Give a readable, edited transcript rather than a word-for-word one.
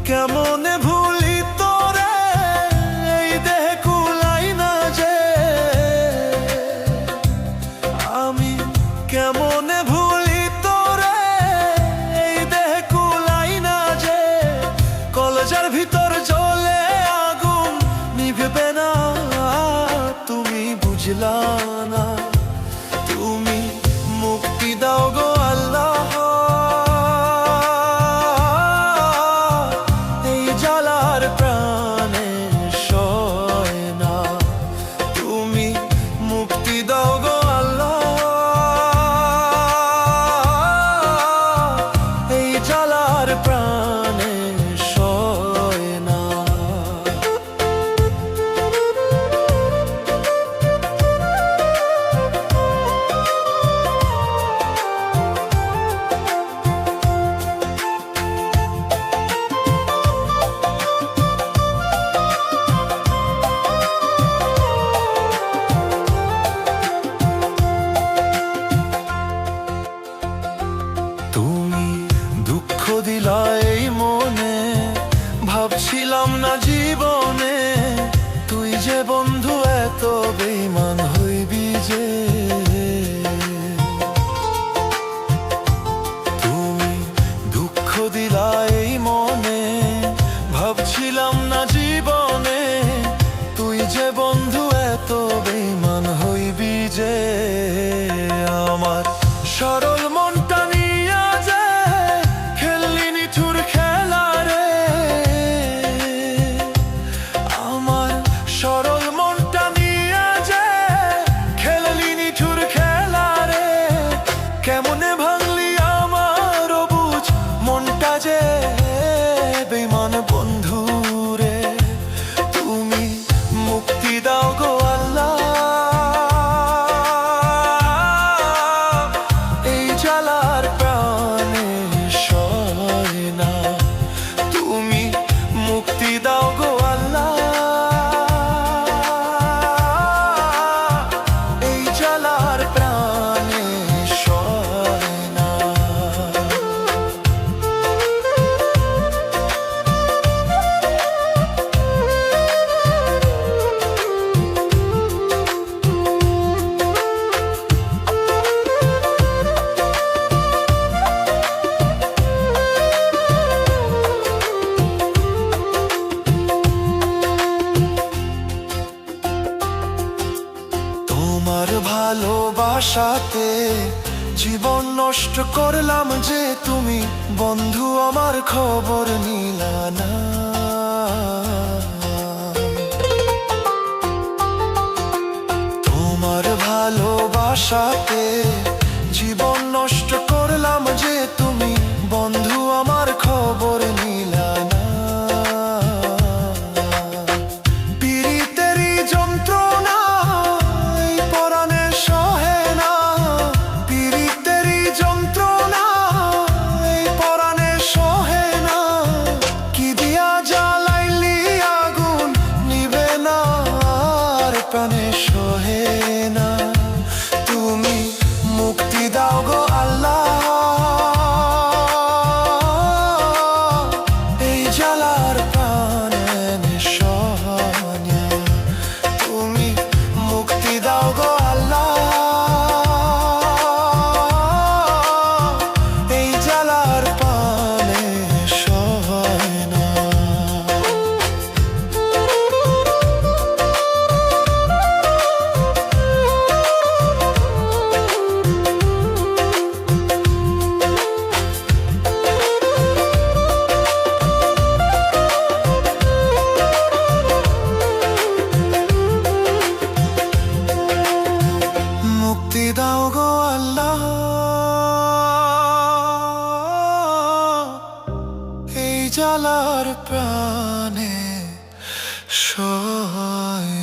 কেমনে ভুলি তোরে, এই দেহ কুলাই না যে। আমি কেমনে ভুলি তোরে, এই দেহ কুলাই না যে। কলেজের ভিতর জ্বলে আগুন নিভবে না, তুমি বুঝলা না। তুমি মুক্তি দাও গো আল্লাহ, প্রাণে সয় না। তুমি মুক্তি দাও গো আল্লাহ, এই জ্বালার প্রাণে সয় না। তুমি দুঃখ দিলা এই মনে, ভাবছিলাম না জীবনে তুই যে বন্ধু এত বেঈমান হইবি যে। তুমি দুঃখ দিলা এই মনে, ভাবছিলাম না জীবনে তুই যে বন্ধু এত বেঈমান হইবি যে। আমার সরল মনটা নিয়া যে খেললি নিঠুর খেলা রে, আমার সরল মনটা নিয়া যে খেললি নিঠুর খেলা রে। কেমনে ভাঙলি আমার বুঝ মনটা যে বেঈমান বন্ধু রে। তুমি মুক্তি দাও গো আল্লাহ, জ্বালার প্রাণে সয় না। তুমি মুক্তি দাও গো আল্লাহ, এই জ্বালার প্রাণে সয় না। তোমার ভালোবাসাতে জীবন নষ্ট করলাম যে, তুমি বন্ধু আমার খবর নিলা না। তোমার ভালোবাসাতে জীবন নষ্ট করলাম যে, তুমি বন্ধু আমার খবর নিলা না। পীড়িতেরই যন্ত্রণা এই পরাণে সহে না, পীড়িতেরই যন্ত্রণা এই পরাণে সহে না। কি দিয়া জ্বালাইলি আগুন নিবে না, আর প্রাণে সহে না। তুমি মুক্তি দাও গো আল্লাহ, এই জ্বালার প্রাণে সয় না। তুমি মুক্তি দাও গো আল্লাহ, এই জ্বালার প্রাণে সয় না। মুক্তি দাও গো আল্লাহ। জ্বালার প্রাণে সহায়